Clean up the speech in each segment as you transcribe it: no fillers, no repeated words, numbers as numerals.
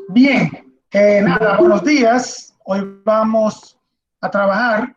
Bien, nada, buenos días. Hoy vamos a trabajar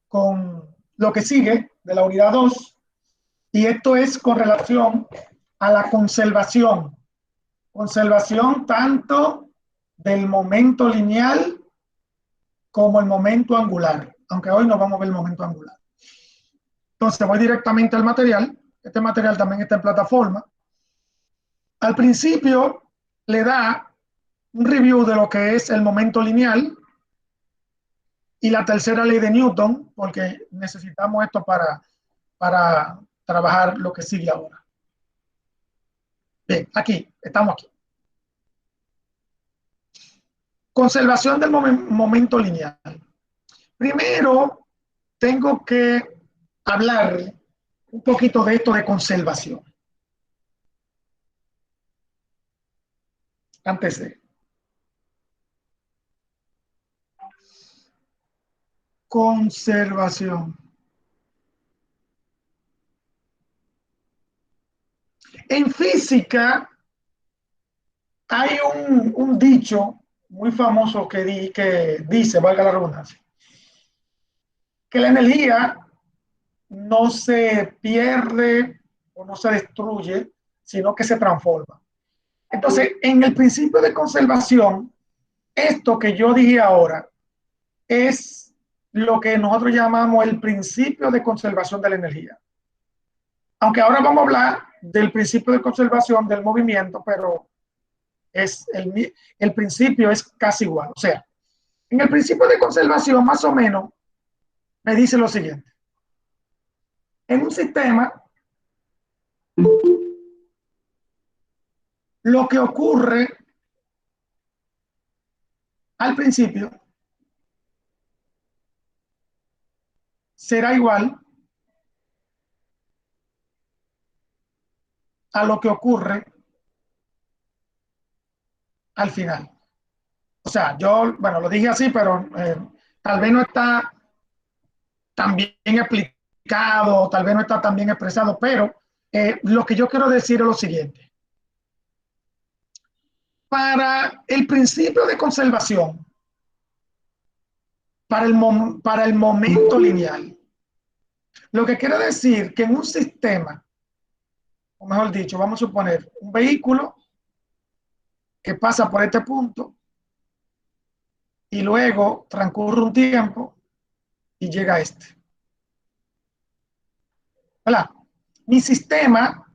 con lo que sigue de la unidad 2 y esto es con relación a la conservación. Conservación tanto del momento lineal como el momento angular, aunque hoy no vamos a ver el momento angular. Entonces voy directamente al material. Este material también está en plataforma. Al principio le da un review de lo que es el momento lineal y la tercera ley de Newton, porque necesitamos esto para trabajar lo que sigue ahora. Bien, estamos aquí. Conservación del momento lineal. Primero, tengo que hablar un poquito de esto de conservación. Antes de conservación. En física hay un dicho muy famoso que dice, valga la redundancia, que la energía no se pierde o no se destruye, sino que se transforma. Entonces, en el principio de conservación, esto que yo dije ahora es lo que nosotros llamamos el principio de conservación de la energía. Aunque ahora vamos a hablar del principio de conservación del movimiento, pero es el principio es casi igual. O sea, en el principio de conservación, más o menos, me dice lo siguiente. En un sistema, lo que ocurre al principio será igual a lo que ocurre al final. O sea, yo, bueno, lo dije así, pero tal vez no está tan bien explicado, tal vez no está tan bien expresado, pero lo que yo quiero decir es lo siguiente. Para el principio de conservación, para el momento lineal, lo que quiere decir que en un sistema, o mejor dicho, vamos a suponer un vehículo que pasa por este punto y luego transcurre un tiempo y llega a este. ¿Verdad? Mi sistema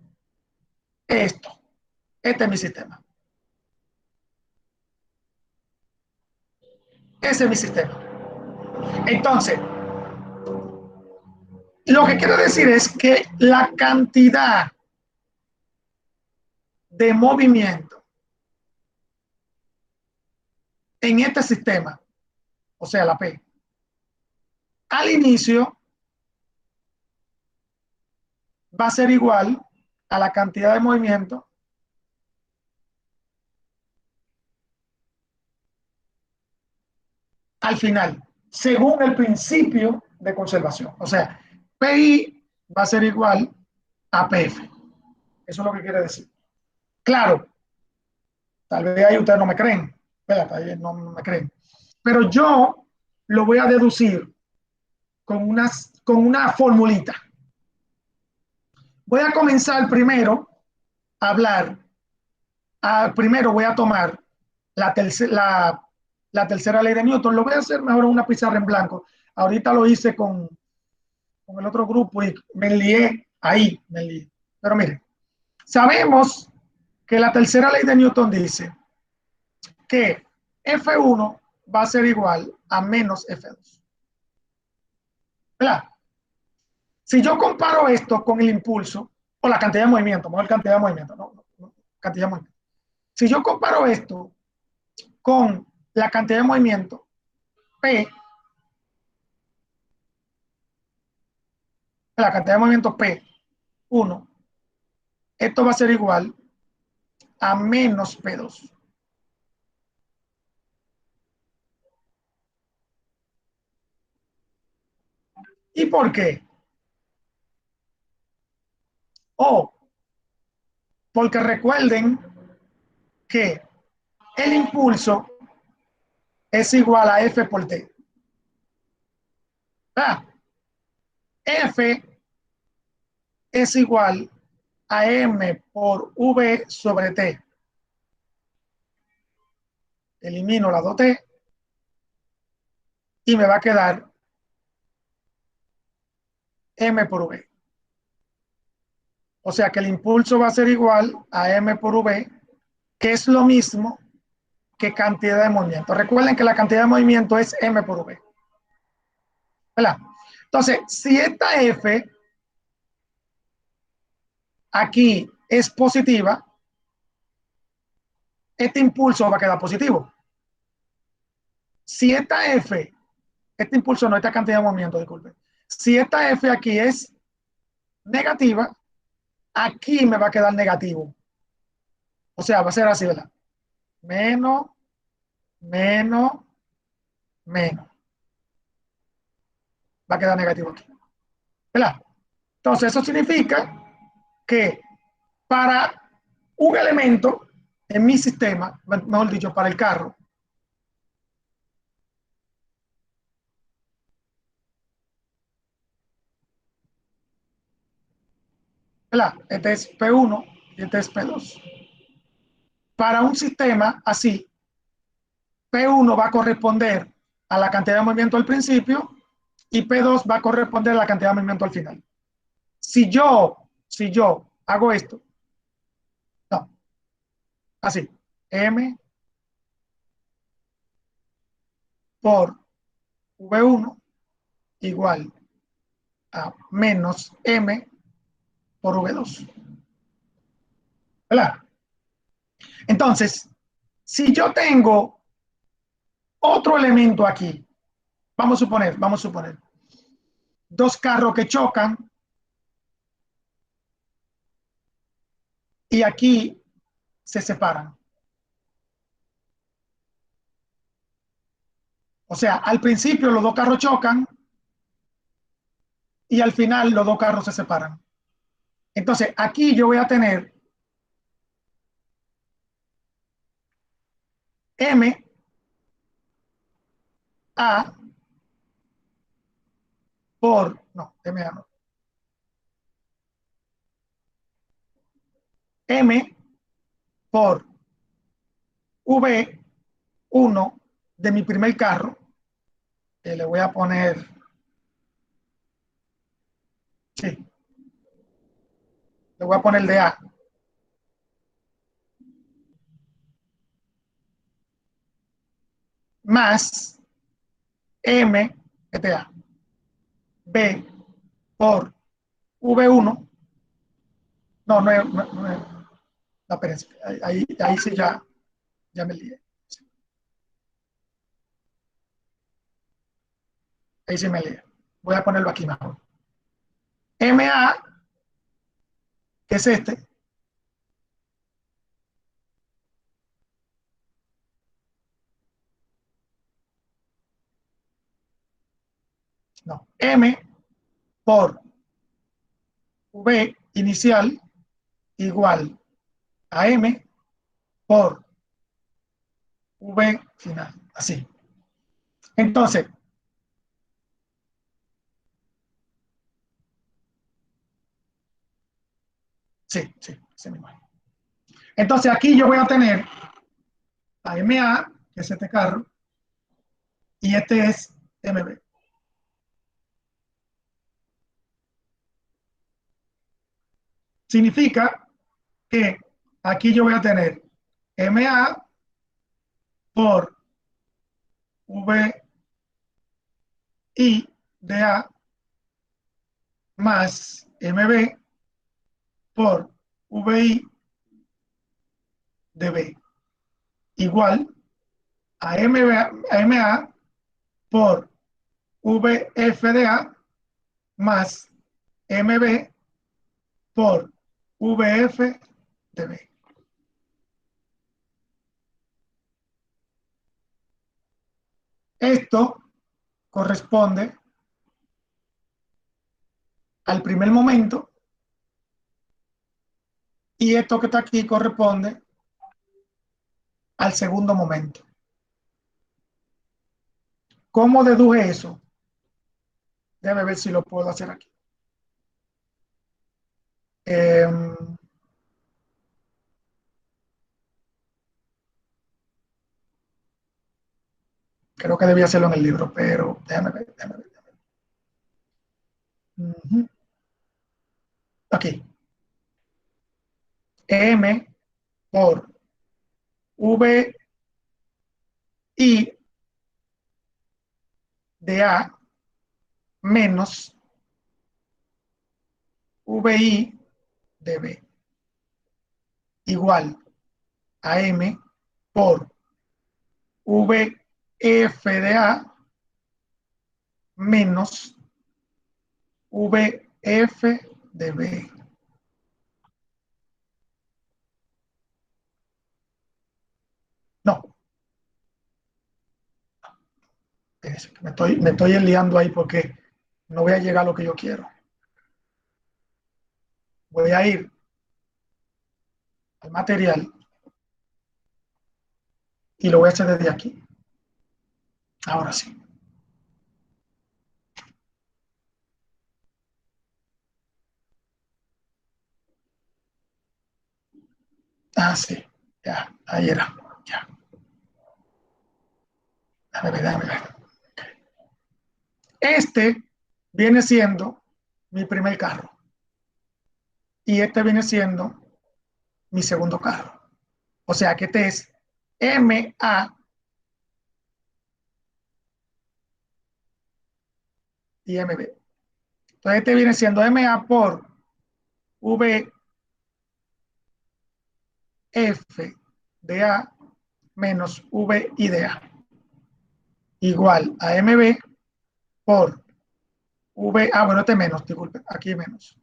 es esto. Este es mi sistema. Ese es mi sistema. Entonces, lo que quiero decir es que la cantidad de movimiento en este sistema, o sea, la P, al inicio va a ser igual a la cantidad de movimiento al final, según el principio de conservación. O sea, PI va a ser igual a PF. Eso es lo que quiere decir. Claro, tal vez ahí ustedes no me creen, espérate, no me creen, pero yo lo voy a deducir con una formulita. Voy a comenzar primero a hablar, primero voy a tomar la tercera ley de Newton, lo voy a hacer mejor en una pizarra en blanco. Ahorita lo hice con el otro grupo y me lié ahí, me lié. Pero miren, sabemos que la tercera ley de Newton dice que F1 va a ser igual a menos F2. ¿Verdad? Si yo comparo esto con el impulso o la cantidad de movimiento, mejor cantidad de movimiento, no, cantidad de movimiento. Si yo comparo esto con la cantidad de movimiento P, la cantidad de movimiento P1, esto va a ser igual a menos P2. ¿Y por qué? Porque recuerden que el impulso es igual a F por T. ¿Verdad? F es igual a M por V sobre T. Elimino la 2T y me va a quedar M por V. O sea que el impulso va a ser igual a M por V, que es lo mismo que cantidad de movimiento. Recuerden que la cantidad de movimiento es M por V. ¿Verdad? Entonces, si esta F aquí es positiva, este impulso va a quedar positivo. Si esta F, este impulso no, esta cantidad de movimiento, disculpe. Si esta F aquí es negativa, aquí me va a quedar negativo. O sea, va a ser así, ¿verdad? Menos, menos, menos. Va a quedar negativo aquí. ¿Verdad? Entonces, eso significa que para un elemento en mi sistema, mejor dicho, para el carro, ¿verdad? Este es P1 y este es P2. Para un sistema así, P1 va a corresponder a la cantidad de movimiento al principio y P2 va a corresponder a la cantidad de movimiento al final. Si yo hago esto, no, así, M por V1 igual a menos M por V2. ¿Verdad? Entonces, si yo tengo otro elemento aquí, vamos a suponer, dos carros que chocan y aquí se separan. O sea, al principio los dos carros chocan y al final los dos carros se separan. Entonces, aquí yo voy a tener M A por, no, M A no, M por V1 de mi primer carro, que le voy a poner, sí, le voy a poner de A, más M, este A, B por V1, no, no, espérense, ahí sí ya me lié, ahí sí me lié, voy a ponerlo aquí mejor. MA, que es este, no, M por V inicial igual a M por V final, así. Entonces, sí, sí, sí mismo. Entonces aquí yo voy a tener a MA, que es este carro, y este es MB. Significa que aquí yo voy a tener MA por VI de A más MB por VI de B igual a MA por VF de A más MB por VF de B. Esto corresponde al primer momento y esto que está aquí corresponde al segundo momento. ¿Cómo deduje eso? Déjame ver si lo puedo hacer aquí. Eh, Creo que debía hacerlo en el libro, pero déjame ver, déjame ver. Uh -huh. Aquí. M por V I de A menos VI de B igual a M por VF de A menos VF de B. No, me estoy liando ahí porque no voy a llegar a lo que yo quiero. Voy a ir al material y lo voy a hacer desde aquí. Ahora sí. Ah, sí. Ya, ahí era. Ya. Déjame ver. Este viene siendo mi primer carro y este viene siendo mi segundo carro. O sea que este es MA y MB. Entonces este viene siendo MA por VF de A menos VI de A igual a MB por bueno, este menos, disculpe, aquí menos.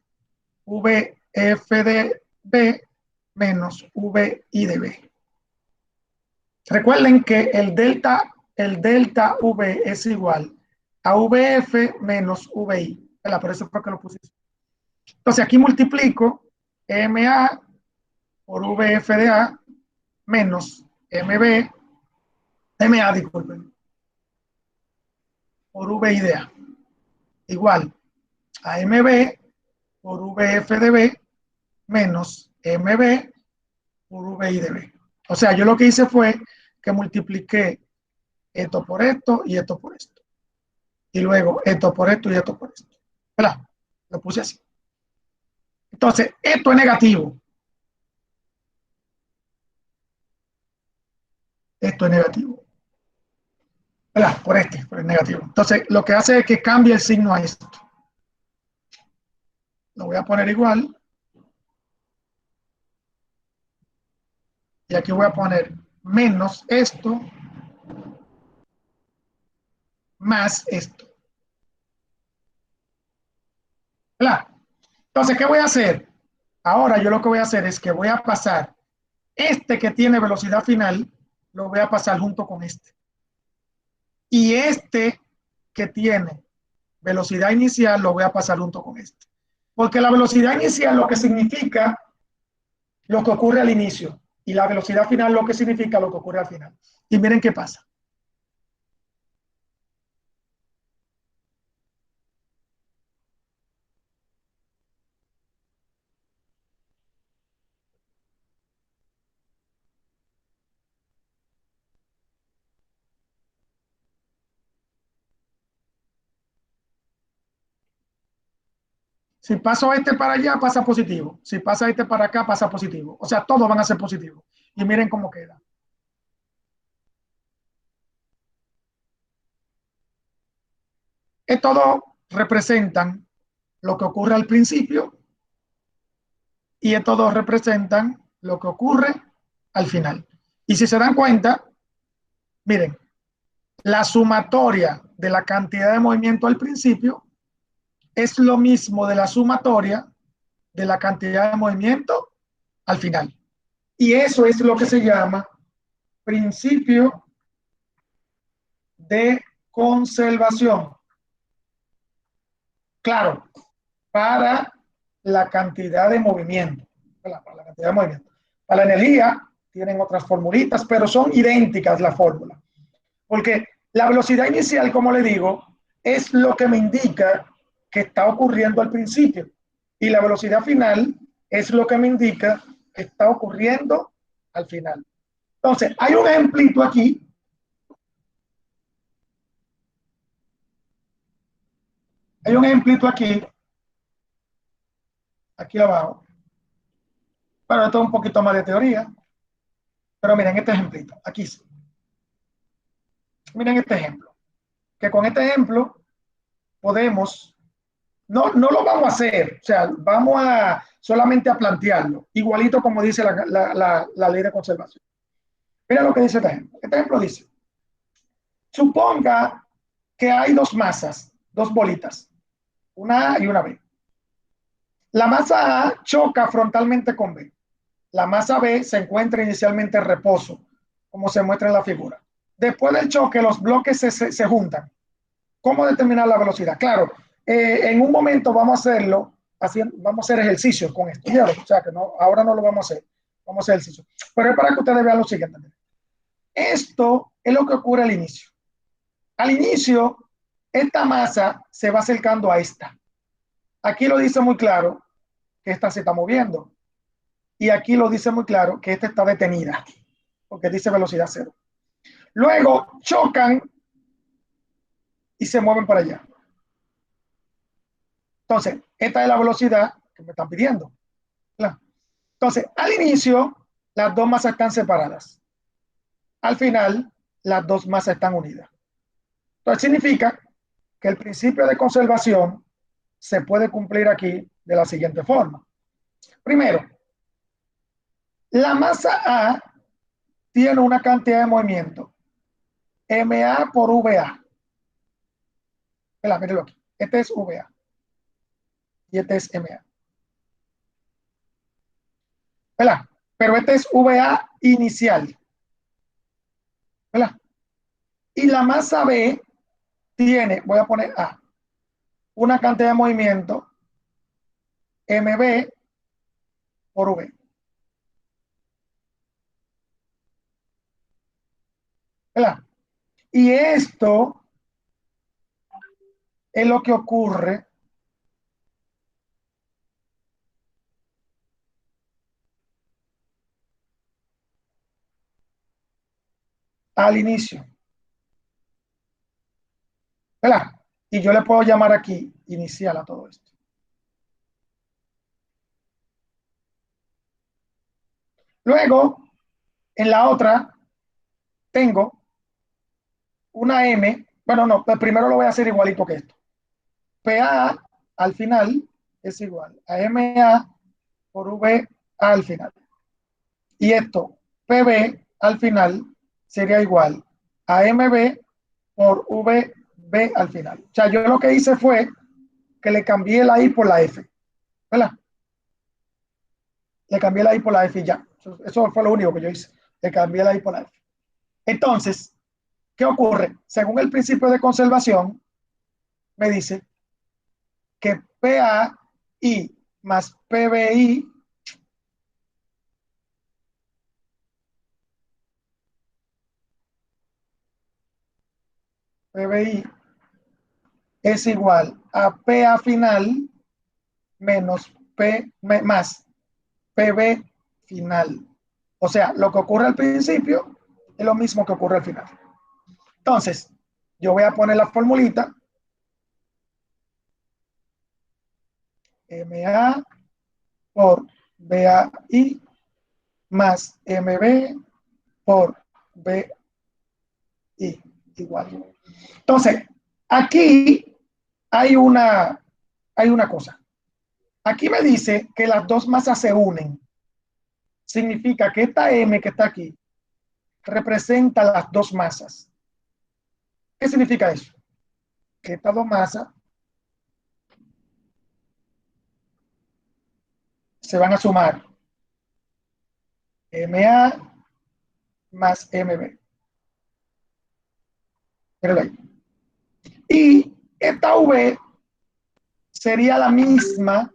VF de B menos VI de B. Recuerden que el delta V es igual a VF menos VI. Por eso fue que lo puse. Entonces aquí multiplico MA por VF de A menos MA, disculpen, por VI de A igual a MB por VF de B menos MB por VI de B. O sea, yo lo que hice fue que multipliqué esto por esto y esto por esto. Y luego esto por esto y esto por esto. ¿Verdad? Lo puse así. Entonces, esto es negativo. Esto es negativo. ¿Verdad? Por el negativo. Entonces, lo que hace es que cambie el signo a esto. Lo voy a poner igual. Y aquí voy a poner menos esto más esto. ¿Verdad? Entonces, ¿qué voy a hacer? Ahora yo lo que voy a hacer es que voy a pasar este que tiene velocidad final, lo voy a pasar junto con este. Y este que tiene velocidad inicial lo voy a pasar junto con este. Porque la velocidad inicial lo que significa lo que ocurre al inicio y la velocidad final lo que significa lo que ocurre al final. Y miren qué pasa. Si paso este para allá, pasa positivo. Si pasa este para acá, pasa positivo. O sea, todos van a ser positivos. Y miren cómo queda. Todos representan lo que ocurre al principio y estos dos representan lo que ocurre al final. Y si se dan cuenta, miren, la sumatoria de la cantidad de movimiento al principio es lo mismo de la sumatoria de la cantidad de movimiento al final. Y eso es lo que se llama principio de conservación. Claro, para la cantidad de movimiento. Para la cantidad de movimiento. Para la energía, tienen otras formulitas, pero son idénticas la fórmula. Porque la velocidad inicial, como le digo, es lo que me indica que está ocurriendo al principio. Y la velocidad final es lo que me indica que está ocurriendo al final. Entonces, hay un ejemplito aquí. Hay un ejemplito aquí abajo. Pero esto es un poquito más de teoría. Pero miren este ejemplito, aquí sí. Miren este ejemplo. Que con este ejemplo podemos, no lo vamos a hacer, o sea, vamos a solamente a plantearlo, igualito como dice la ley de conservación. Mira lo que dice este ejemplo. Este ejemplo dice, suponga que hay dos masas, dos bolitas, una A y una B. La masa A choca frontalmente con B. La masa B se encuentra inicialmente en reposo, como se muestra en la figura. Después del choque, los bloques se juntan. ¿Cómo determinar la velocidad? Claro, en un momento vamos a hacerlo, vamos a hacer ejercicios con esto. O sea, que no, ahora no lo vamos a hacer. Vamos a hacer ejercicio. Pero es para que ustedes vean lo siguiente. Esto es lo que ocurre al inicio. Al inicio, esta masa se va acercando a esta. Aquí lo dice muy claro que esta se está moviendo. Y aquí lo dice muy claro que esta está detenida, porque dice velocidad cero. Luego chocan y se mueven para allá. Entonces, esta es la velocidad que me están pidiendo. Entonces, al inicio, las dos masas están separadas. Al final, las dos masas están unidas. Entonces, significa que el principio de conservación se puede cumplir aquí de la siguiente forma. Primero, la masa A tiene una cantidad de movimiento MA por VA. Mírenlo aquí. Este es VA y este es MA. ¿Verdad? Pero este es VA inicial. ¿Verdad? Y la masa B tiene, voy a poner A, una cantidad de movimiento MB por V. ¿Verdad? Y esto es lo que ocurre al inicio. ¿Verdad? Y yo le puedo llamar aquí inicial a todo esto. Luego, en la otra, tengo una M. Bueno, no, primero lo voy a hacer igualito que esto. PA al final es igual a MA por VA al final. Y esto, PB al final, sería igual a MB por VB al final. O sea, yo lo que hice fue que le cambié la I por la F. ¿Verdad? Le cambié la I por la F y ya. Eso fue lo único que yo hice. Le cambié la I por la F. Entonces, ¿qué ocurre? Según el principio de conservación, me dice que PAI más PBI es igual a PA final menos P más PB final. O sea, lo que ocurre al principio es lo mismo que ocurre al final. Entonces, yo voy a poner la formulita MA por BAI más MB por BI igual. Entonces, aquí hay una cosa. Aquí me dice que las dos masas se unen. Significa que esta M que está aquí representa las dos masas. ¿Qué significa eso? Que estas dos masas se van a sumar MA más MB. Y esta V sería la misma,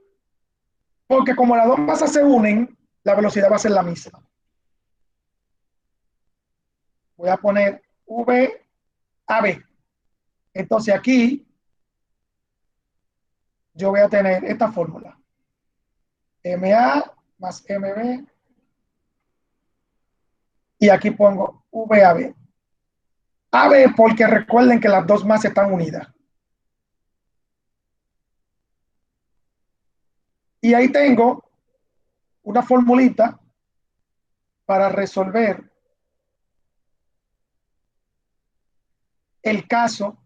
porque como las dos masas se unen, la velocidad va a ser la misma. voy a poner VAB. Entonces aquí yo voy a tener esta fórmula. MA más MB. Y aquí pongo VAB. AB porque recuerden que las dos más están unidas. Y ahí tengo una formulita para resolver el caso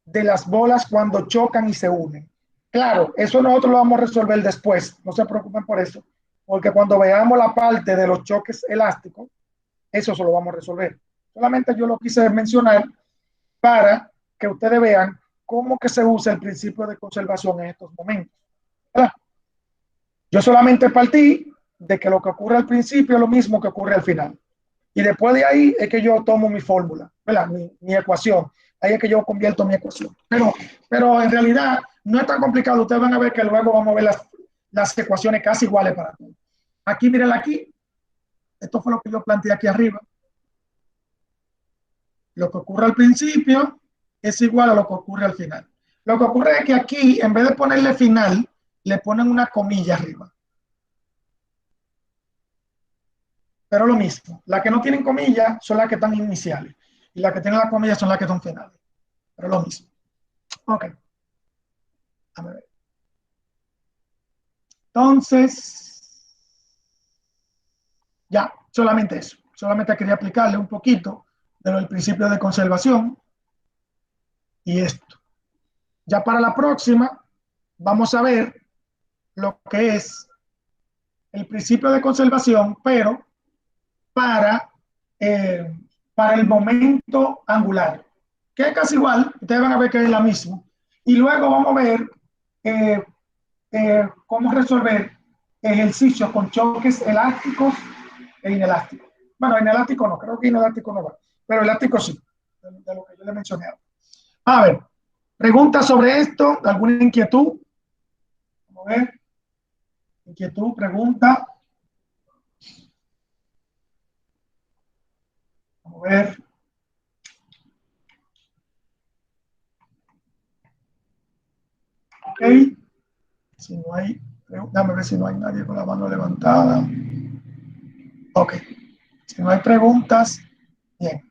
de las bolas cuando chocan y se unen. Claro, eso nosotros lo vamos a resolver después, no se preocupen por eso, porque cuando veamos la parte de los choques elásticos, eso se lo vamos a resolver. Solamente yo lo quise mencionar para que ustedes vean cómo que se usa el principio de conservación en estos momentos. ¿Verdad? Yo solamente partí de que lo que ocurre al principio es lo mismo que ocurre al final. Y después de ahí es que yo tomo mi fórmula, ¿verdad? Mi ecuación. Ahí es que yo convierto mi ecuación. Pero en realidad no es tan complicado. Ustedes van a ver que luego vamos a ver las ecuaciones casi iguales para todos. Aquí, miren aquí. Esto fue lo que yo planteé aquí arriba. Lo que ocurre al principio es igual a lo que ocurre al final. Lo que ocurre es que aquí, en vez de ponerle final, le ponen una comilla arriba. Pero lo mismo. Las que no tienen comillas son las que están iniciales. Y las que tienen las comillas son las que son finales. Pero lo mismo. Ok. A ver. Entonces, ya, solamente eso. Solamente quería aplicarle un poquito de lo del principio de conservación y esto. Ya para la próxima, vamos a ver lo que es el principio de conservación, pero para, eh, para el momento angular, que es casi igual, ustedes van a ver que es la misma. Y luego vamos a ver eh, cómo resolver ejercicios con choques elásticos e inelásticos. Bueno, inelástico no, creo que inelástico no va, pero elástico sí, de lo que yo le mencioné. A ver, preguntas sobre esto, alguna inquietud. Vamos a ver, inquietud, pregunta. Vamos a ver. Ok, si no hay, déjame ver si no hay nadie con la mano levantada. Ok, si no hay preguntas, bien.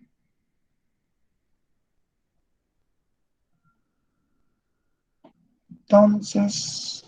Entonces,